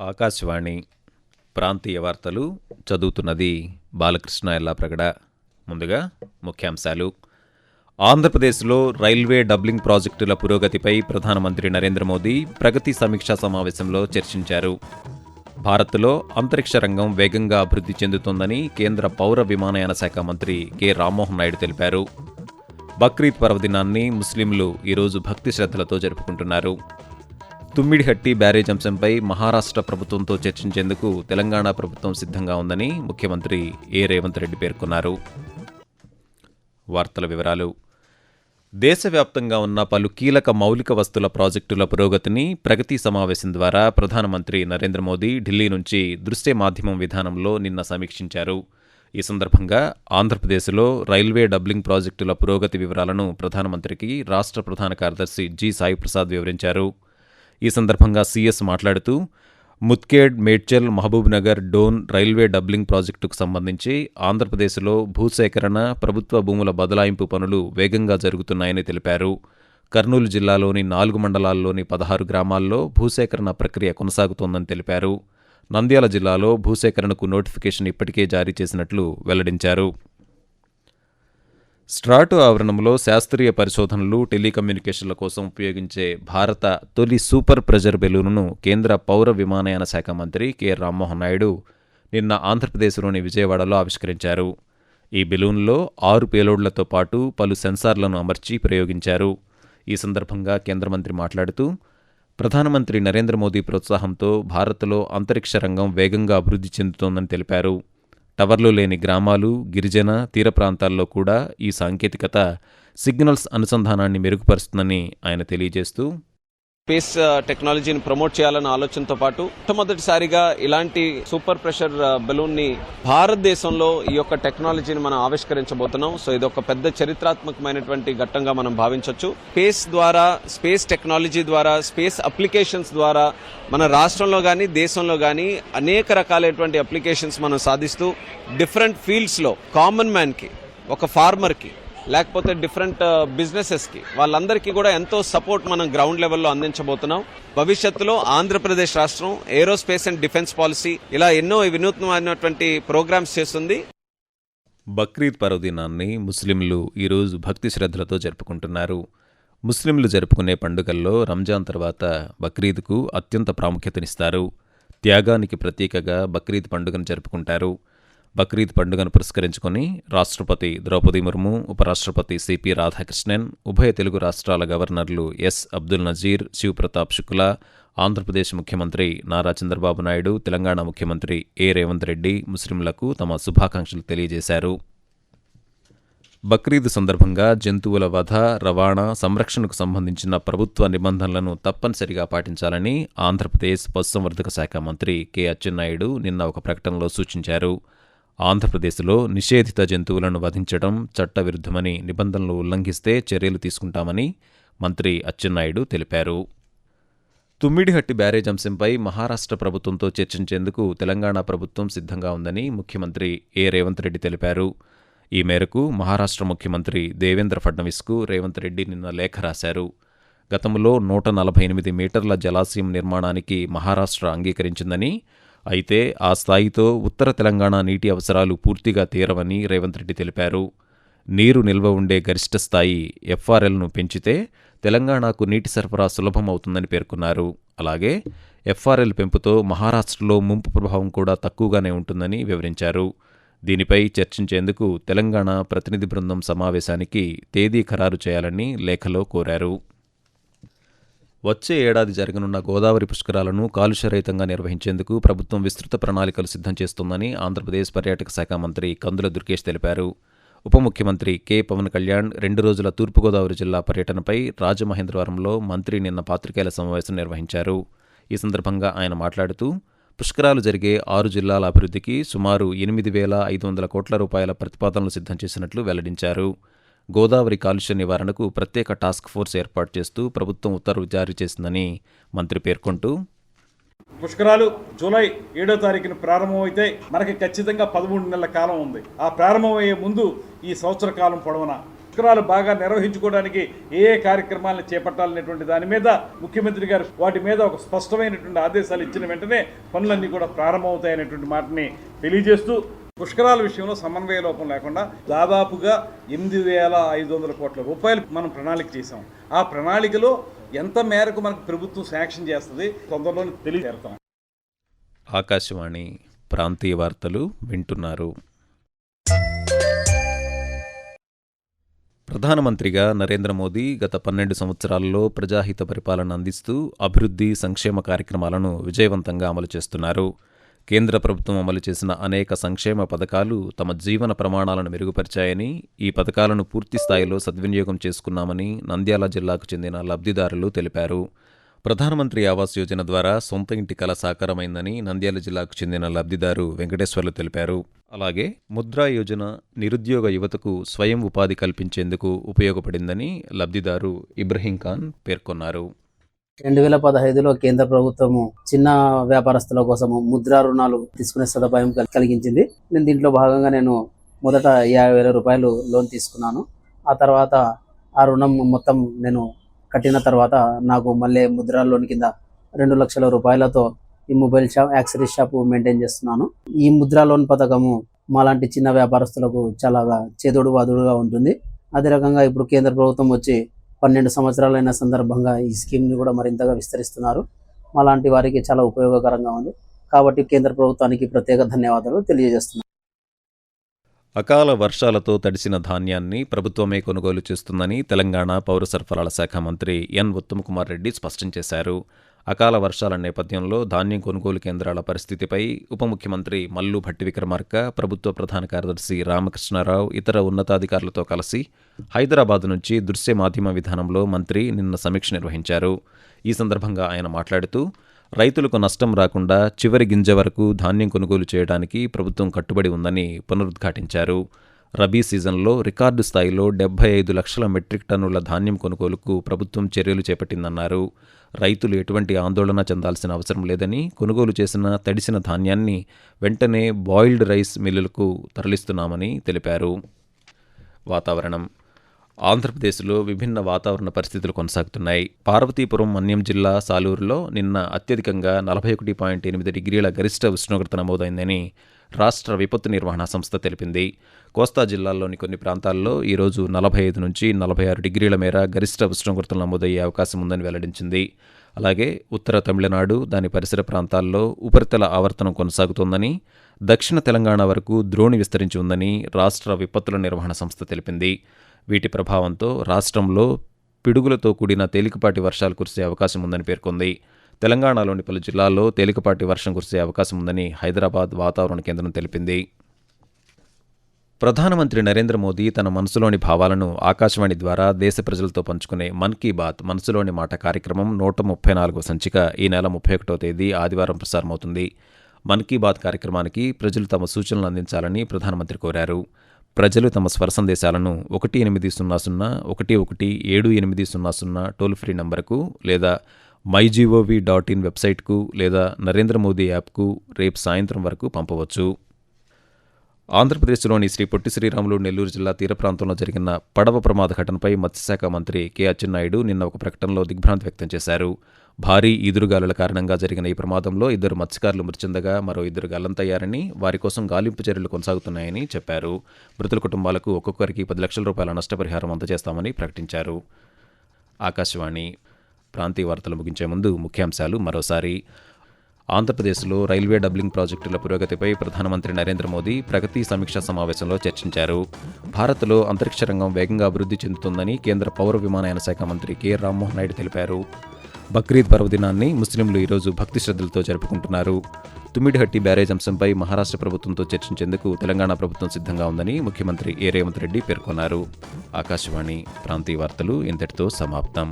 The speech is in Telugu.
ఆకాశవాణి ప్రాంతీయ వార్తలు చదువుతున్నది బాలకృష్ణ ఎల్లాప్రగడ. ముందుగా ముఖ్యాంశాలు. ఆంధ్రప్రదేశ్లో రైల్వే డబ్లింగ్ ప్రాజెక్టుల పురోగతిపై ప్రధానమంత్రి నరేంద్ర మోదీ ప్రగతి సమీక్షా సమావేశంలో చర్చించారు. భారత్లో అంతరిక్ష రంగం వేగంగా అభివృద్ధి చెందుతోందని కేంద్ర పౌర విమానయాన శాఖ మంత్రి కె రామ్మోహన్ నాయుడు తెలిపారు. బక్రీద్ పర్వదినాన్ని ముస్లింలు ఈరోజు భక్తి శ్రద్ధలతో జరుపుకుంటున్నారు. తుమ్మిడిహట్టి బ్యారేజ్ అంశంపై మహారాష్ట్ర ప్రభుత్వంతో చర్చించేందుకు తెలంగాణ ప్రభుత్వం సిద్ధంగా ఉందని ముఖ్యమంత్రి ఏ రేవంత్ రెడ్డి పేర్కొన్నారు. వార్తల వివరాలు. దేశవ్యాప్తంగా ఉన్న పలు కీలక మౌలిక వస్తుల ప్రాజెక్టుల పురోగతిని ప్రగతి సమావేశం ద్వారా ప్రధానమంత్రి నరేంద్ర మోదీ ఢిల్లీ నుంచి దృశ్య మాధ్యమం విధానంలో నిన్న సమీక్షించారు. ఈ సందర్భంగా ఆంధ్రప్రదేశ్లో రైల్వే డబ్లింగ్ ప్రాజెక్టుల పురోగతి వివరాలను ప్రధానమంత్రికి రాష్ట్ర ప్రధాన కార్యదర్శి జి సాయిప్రసాద్ వివరించారు. ఈ సందర్భంగా సీఎస్ మాట్లాడుతూ ముత్కేడ్, మేడ్చల్, మహబూబ్నగర్, డోన్ రైల్వే డబ్లింగ్ ప్రాజెక్టుకు సంబంధించి ఆంధ్రప్రదేశ్లో భూసేకరణ, ప్రభుత్వ భూముల బదలాయింపు పనులు వేగంగా జరుగుతున్నాయని తెలిపారు. కర్నూలు జిల్లాలోని 4 మండలాల్లోని 16 గ్రామాల్లో భూసేకరణ ప్రక్రియ కొనసాగుతోందని తెలిపారు. నంద్యాల జిల్లాలో భూసేకరణకు నోటిఫికేషన్ ఇప్పటికే జారీ చేసినట్లు వెల్లడించారు. స్ట్రాటో ఆవరణంలో శాస్త్రీయ పరిశోధనలు, టెలికమ్యూనికేషన్ల కోసం ఉపయోగించే భారత తొలి సూపర్ ప్రెజర్ బెలూనును కేంద్ర పౌర విమానయాన శాఖ మంత్రి కె రామ్మోహన్ నాయుడు నిన్న ఆంధ్రప్రదేశ్లోని విజయవాడలో ఆవిష్కరించారు. ఈ బెలూన్లో 6 పేలోడ్లతో పాటు పలు సెన్సార్లను అమర్చి ప్రయోగించారు. ఈ సందర్భంగా కేంద్ర మంత్రి మాట్లాడుతూ ప్రధానమంత్రి నరేంద్ర మోదీ ప్రోత్సాహంతో భారత్లో అంతరిక్ష రంగం వేగంగా అభివృద్ధి చెందుతోందని తెలిపారు. టవర్లు లేని గ్రామాలు, గిరిజన, తీర ప్రాంతాల్లో కూడా ఈ సాంకేతికత సిగ్నల్స్ అనుసంధానాన్ని మెరుగుపరుస్తుందని ఆయన తెలియజేస్తూ స్పేస్ టెక్నాలజీని ప్రమోట్ చేయాలన్న ఆలోచనతో పాటు మొట్టమొదటిసారిగా ఇలాంటి సూపర్ ప్రెషర్ బెలూన్ ని భారతదేశంలో ఈ యొక్క టెక్నాలజీని మనం ఆవిష్కరించబోతున్నాం. సో ఇది ఒక పెద్ద చరిత్రాత్మకమైనటువంటి ఘట్టంగా మనం భావించవచ్చు. స్పేస్ ద్వారా, స్పేస్ టెక్నాలజీ ద్వారా, స్పేస్ అప్లికేషన్స్ ద్వారా మన రాష్ట్రంలో కానీ దేశంలో కానీ అనేక రకాలైనటువంటి అప్లికేషన్స్ మనం సాధిస్తూ డిఫరెంట్ ఫీల్డ్స్ లో కామన్ మ్యాన్ కి, ఒక ఫార్మర్ కి, లేకపోతే డిఫరెంట్ బిజినెసెస్కి వాళ్ళందరికీ కూడా ఎంతో సపోర్ట్ మనం గ్రౌండ్ లెవెల్లో అందించబోతున్నాం. భవిష్యత్తులో ఆంధ్రప్రదేశ్ రాష్ట్రం ఏరోస్పేస్ అండ్ డిఫెన్స్ పాలసీ ఇలా ఎన్నో వినూత్నమైనటువంటి ప్రోగ్రామ్స్ చేస్తుంది. బక్రీద్ పర్వదినాన్ని ముస్లింలు ఈరోజు భక్తి శ్రద్ధలతో జరుపుకుంటున్నారు. ముస్లింలు జరుపుకునే పండుగల్లో రంజాన్ తర్వాత బక్రీద్కు అత్యంత ప్రాముఖ్యతనిస్తారు. త్యాగానికి ప్రతీకగా బక్రీద్ పండుగను జరుపుకుంటారు. బక్రీద్ పండుగను పురస్కరించుకొని రాష్ట్రపతి ద్రౌపది ముర్ము, ఉపరాష్ట్రపతి సిపి రాధాకృష్ణన్, ఉభయ తెలుగు రాష్ట్రాల గవర్నర్లు ఎస్ అబ్దుల్ నజీర్, శివప్రతాప్ శుక్లా, ఆంధ్రప్రదేశ్ ముఖ్యమంత్రి నారా చంద్రబాబు నాయుడు, తెలంగాణ ముఖ్యమంత్రి ఏ రేవంత్ రెడ్డి ముస్లింలకు తమ శుభాకాంక్షలు తెలియజేశారు. బక్రీద్ సందర్భంగా జంతువుల వధ, రవాణా, సంరక్షణకు సంబంధించిన ప్రభుత్వ నిబంధనలను తప్పనిసరిగా పాటించాలని ఆంధ్రప్రదేశ్ పశుసంవర్ధక శాఖ మంత్రి కె అచ్చెన్నాయుడు నిన్న ఒక ప్రకటనలో సూచించారు. ఆంధ్రప్రదేశ్లో నిషేధిత జంతువులను వధించడం చట్టవిరుద్ధమని, నిబంధనలు ఉల్లంఘిస్తే చర్యలు తీసుకుంటామని మంత్రి అచ్చెన్నాయుడు తెలిపారు. తుమ్మిడిహట్టి బ్యారేజ్ అంశంపై మహారాష్ట్ర ప్రభుత్వంతో చర్చించేందుకు తెలంగాణ ప్రభుత్వం సిద్ధంగా ఉందని ముఖ్యమంత్రి ఏ రేవంత్ రెడ్డి తెలిపారు. ఈ మేరకు మహారాష్ట్ర ముఖ్యమంత్రి దేవేంద్ర ఫడ్నవీస్కు రేవంత్ రెడ్డి నిన్న లేఖ రాశారు. గతంలో 148 మీటర్ల జలాశయం నిర్మాణానికి మహారాష్ట్ర అంగీకరించిందని, అయితే ఆ స్థాయితో ఉత్తర తెలంగాణ నీటి అవసరాలు పూర్తిగా తీరవని రేవంత్ రెడ్డి తెలిపారు. నీరు నిల్వ ఉండే గరిష్ట స్థాయి ఎఫ్ఆర్ఎల్ను పెంచితే తెలంగాణకు నీటి సరఫరా సులభమవుతుందని పేర్కొన్నారు. అలాగే ఎఫ్ఆర్ఎల్ పెంపుతో మహారాష్ట్రలో ముంపు ప్రభావం కూడా తక్కువగానే ఉంటుందని వివరించారు. దీనిపై చర్చించేందుకు తెలంగాణ ప్రతినిధి బృందం సమావేశానికి తేదీ ఖరారు చేయాలని లేఖలో కోరారు. వచ్చే ఏడాది జరగనున్న గోదావరి పుష్కరాలను కాలుష్యరహితంగా నిర్వహించేందుకు ప్రభుత్వం విస్తృత ప్రణాళికలు సిద్ధం చేస్తోందని ఆంధ్రప్రదేశ్ పర్యాటక శాఖ మంత్రి కందుల దుర్గేష్ తెలిపారు. ఉప ముఖ్యమంత్రి కె పవన్ కళ్యాణ్ 2 రోజుల తూర్పుగోదావరి జిల్లా పర్యటనపై రాజమహేంద్రవరంలో మంత్రి నిన్న పాత్రికేయుల సమావేశం నిర్వహించారు. ఈ సందర్భంగా ఆయన మాట్లాడుతూ పుష్కరాలు జరిగే 6 జిల్లాల అభివృద్ధికి సుమారు 8,500 కోట్ల రూపాయల ప్రతిపాదనలు సిద్ధం చేసినట్లు వెల్లడించారు. గోదావరి కాలుష్య నివారణకు ప్రత్యేక టాస్క్ ఫోర్స్ ఏర్పాటు చేస్తూ ప్రభుత్వం ఉత్తర్వు జారీ చేసిందని మంత్రి పేర్కొంటూ పుష్కరాలు జూలై 7వ తారీఖున ప్రారంభమైతే మనకి ఖచ్చితంగా 13 నెలల కాలం ఉంది. ఆ ప్రారంభమయ్యే ముందు ఈ సంవత్సర కాలం పొడవునా పుష్కరాలు బాగా నిర్వహించుకోవడానికి ఏ కార్యక్రమాలను చేపట్టాలనేటువంటి దాని మీద ముఖ్యమంత్రి గారు వాటి మీద ఒక స్పష్టమైనటువంటి ఆదేశాలు ఇచ్చిన వెంటనే పనులన్నీ కూడా ప్రారంభమవుతాయనేటువంటి మాటని తెలియజేస్తూ పుష్కరాల విషయంలో సమన్వయ లోపం లేకుండా దాదాపుగా 8,500 కోట్ల రూపాయలు మనం ప్రణాళిక చేసాం. ఆ ప్రణాళికలో ఎంత మేరకు మనకు ప్రభుత్వం శాంక్షన్ చేస్తుంది తొందరలోనే తెలియజేస్తాం. ఆకాశవాణి ప్రాంతీయ వార్తలు వింటున్నారు. ప్రధానమంత్రిగా నరేంద్ర మోదీ గత 12 సంవత్సరాల్లో ప్రజాహిత పరిపాలన అందిస్తూ అభివృద్ధి, సంక్షేమ కార్యక్రమాలను విజయవంతంగా అమలు చేస్తున్నారు. కేంద్ర ప్రభుత్వం అమలు చేసిన అనేక సంక్షేమ పథకాలు తమ జీవన ప్రమాణాలను మెరుగుపరిచాయని, ఈ పథకాలను పూర్తి స్థాయిలో సద్వినియోగం చేసుకున్నామని నంద్యాల జిల్లాకు చెందిన లబ్ధిదారులు తెలిపారు. ప్రధానమంత్రి ఆవాస్ యోజన ద్వారా సొంత ఇంటి కల సాకారమైందని నంద్యాల జిల్లాకు చెందిన లబ్ధిదారు వెంకటేశ్వర్లు తెలిపారు. అలాగే ముద్రా యోజన నిరుద్యోగ యువతకు స్వయం ఉపాధి కల్పించేందుకు ఉపయోగపడిందని లబ్ధిదారు ఇబ్రహీం ఖాన్ పేర్కొన్నారు. 2015లో కేంద్ర ప్రభుత్వము చిన్న వ్యాపారస్తుల కోసము ముద్రా రుణాలు తీసుకునే సదుపాయం కలిగించింది. దీంట్లో భాగంగా నేను మొదట 50,000 రూపాయలు లోన్ తీసుకున్నాను. ఆ తర్వాత ఆ రుణం మొత్తం నేను కట్టిన తర్వాత నాకు మళ్ళీ ముద్రా లోన్ కింద 2 లక్షల రూపాయలతో ఈ mobile shop, accessories shop maintain చేస్తున్నాను. ఈ ముద్రా లోన్ పథకము మాలాంటి చిన్న వ్యాపారస్తులకు చాలా చేదోడు వాదుడుగా ఉంటుంది. అదే రకంగా ఇప్పుడు కేంద్ర ప్రభుత్వం వచ్చి 12 సంవత్సరాలైన సందర్భంగా ఈ స్కీమ్ని కూడా మరింతగా విస్తరిస్తున్నారు. మాలాంటి వారికి చాలా ఉపయోగకరంగా ఉంది. కాబట్టి కేంద్ర ప్రభుత్వానికి ప్రత్యేక ధన్యవాదాలు తెలియజేస్తున్నాను. అకాల వర్షాలతో తడిసిన ధాన్యాన్ని ప్రభుత్వమే కొనుగోలు చేస్తుందని తెలంగాణ పౌర సరఫరాల శాఖ మంత్రి ఎన్ ఉత్తమ్ కుమార్ రెడ్డి స్పష్టం చేశారు. అకాల వర్షాల నేపథ్యంలో ధాన్యం కొనుగోలు కేంద్రాల పరిస్థితిపై ఉప ముఖ్యమంత్రి మల్లు భట్టి విక్రమార్క, ప్రభుత్వ ప్రధాన కార్యదర్శి రామకృష్ణారావు, ఇతర ఉన్నతాధికారులతో కలిసి హైదరాబాద్ నుంచి దృశ్య మాధ్యమ విధానంలో మంత్రి నిన్న సమీక్ష నిర్వహించారు. ఈ సందర్భంగా ఆయన మాట్లాడుతూ, రైతులకు నష్టం రాకుండా చివరి గింజ వరకు ధాన్యం కొనుగోలు చేయడానికి ప్రభుత్వం కట్టుబడి ఉందని పునరుద్ఘాటించారు. రబీ సీజన్లో రికార్డు స్థాయిలో 75 లక్షల మెట్రిక్ టన్నుల ధాన్యం కొనుగోలుకు ప్రభుత్వం చర్యలు చేపట్టిందన్నారు. రైతులు ఎటువంటి ఆందోళన చెందాల్సిన అవసరం లేదని, కొనుగోలు చేసిన తడిసిన ధాన్యాన్ని వెంటనే బాయిల్డ్ రైస్ మిల్లులకు తరలిస్తున్నామని తెలిపారు. వాతావరణం. ఆంధ్రప్రదేశ్లో విభిన్న వాతావరణ పరిస్థితులు కొనసాగుతున్నాయి. పార్వతీపురం మన్యం జిల్లా సాలూరులో నిన్న అత్యధికంగా 41.8 డిగ్రీల గరిష్ట ఉష్ణోగ్రత నమోదైందని రాష్ట్ర విపత్తు నిర్వహణ సంస్థ తెలిపింది. కోస్తా జిల్లాల్లోని కొన్ని ప్రాంతాల్లో ఈరోజు 45 నుంచి 46 డిగ్రీల మేర గరిష్ట ఉష్ణోగ్రతలు నమోదయ్యే అవకాశం ఉందని వెల్లడించింది. అలాగే ఉత్తర తమిళనాడు, దాని పరిసర ప్రాంతాల్లో ఉపరితల ఆవర్తనం కొనసాగుతోందని, దక్షిణ తెలంగాణ వరకు ద్రోణి విస్తరించి ఉందని రాష్ట్ర విపత్తుల నిర్వహణ సంస్థ తెలిపింది. వీటి ప్రభావంతో రాష్ట్రంలో పిడుగులతో కూడిన తేలికపాటి వర్షాలు కురిసే అవకాశం ఉందని పేర్కొంది. తెలంగాణలోని పలు జిల్లాల్లో తేలికపాటి వర్షం కురిసే అవకాశం ఉందని హైదరాబాద్ వాతావరణ కేంద్రం తెలిపింది. ప్రధానమంత్రి నరేంద్ర మోదీ తన మనసులోని భావాలను ఆకాశవాణి ద్వారా దేశ ప్రజలతో పంచుకునే మన్ కీ బాత్ మనసులోని మాట కార్యక్రమం 134వ సంచిక ఈ నెల 31వ తేదీ ఆదివారం ప్రసారమవుతుంది. మన్ కీ బాత్ కార్యక్రమానికి ప్రజలు తమ సూచనలు అందించాలని ప్రధానమంత్రి కోరారు. ప్రజలు తమ స్వర సందేశాలను 1800-117800 టోల్ ఫ్రీ నంబర్కు లేదా mygov.in వెబ్సైట్కు లేదా నరేంద్ర మోదీ యాప్కు రేపు సాయంత్రం వరకు పంపవచ్చు. ఆంధ్రప్రదేశ్లోని శ్రీ పొట్టి శ్రీరాములు నెల్లూరు జిల్లా తీర ప్రాంతంలో జరిగిన పడవ ప్రమాద ఘటనపై మత్స్యశాఖ మంత్రి కె అచ్చెన్నాయుడు నిన్న ఒక ప్రకటనలో దిగ్భ్రాంతి వ్యక్తం చేశారు. భారీ ఈదురుగాలుల కారణంగా జరిగిన ఈ ప్రమాదంలో 2 మత్స్యకారులు మృతి చెందగా మరో 2 గల్లంతయ్యారని, వారి కోసం గాలింపు చర్యలు కొనసాగుతున్నాయని చెప్పారు. మృతుల కుటుంబాలకు ఒక్కొక్కరికి 10 లక్షల రూపాయల నష్టపరిహారం అందజేస్తామని ప్రకటించారు. ఆకాశవాణి ప్రాంతీయ వార్తలు ముగించే ముందు ముఖ్యాంశాలు మరోసారి. ఆంధ్రప్రదేశ్లో రైల్వే డబ్లింగ్ ప్రాజెక్టుల పురోగతిపై ప్రధానమంత్రి నరేంద్ర మోదీ ప్రగతి సమీక్షా సమావేశంలో చర్చించారు. భారత్లో అంతరిక్ష రంగం వేగంగా అభివృద్ధి చెందుతుందని కేంద్ర పౌర విమానయాన శాఖ మంత్రి కె రామ్మోహన్ నాయుడు తెలిపారు. బక్రీద్ పర్వదినాన్ని ముస్లింలు ఈరోజు భక్తి శ్రద్ధలతో జరుపుకుంటున్నారు. తుమ్మిడిహట్టి బ్యారేజ్ అంశంపై మహారాష్ట్ర ప్రభుత్వంతో చర్చించేందుకు తెలంగాణ ప్రభుత్వం సిద్ధంగా ఉందని ముఖ్యమంత్రి ఏ రేవంత్ రెడ్డి పేర్కొన్నారు. ఆకాశవాణి ప్రాంతీయ వార్తలు ఇంతటితో సమాప్తం.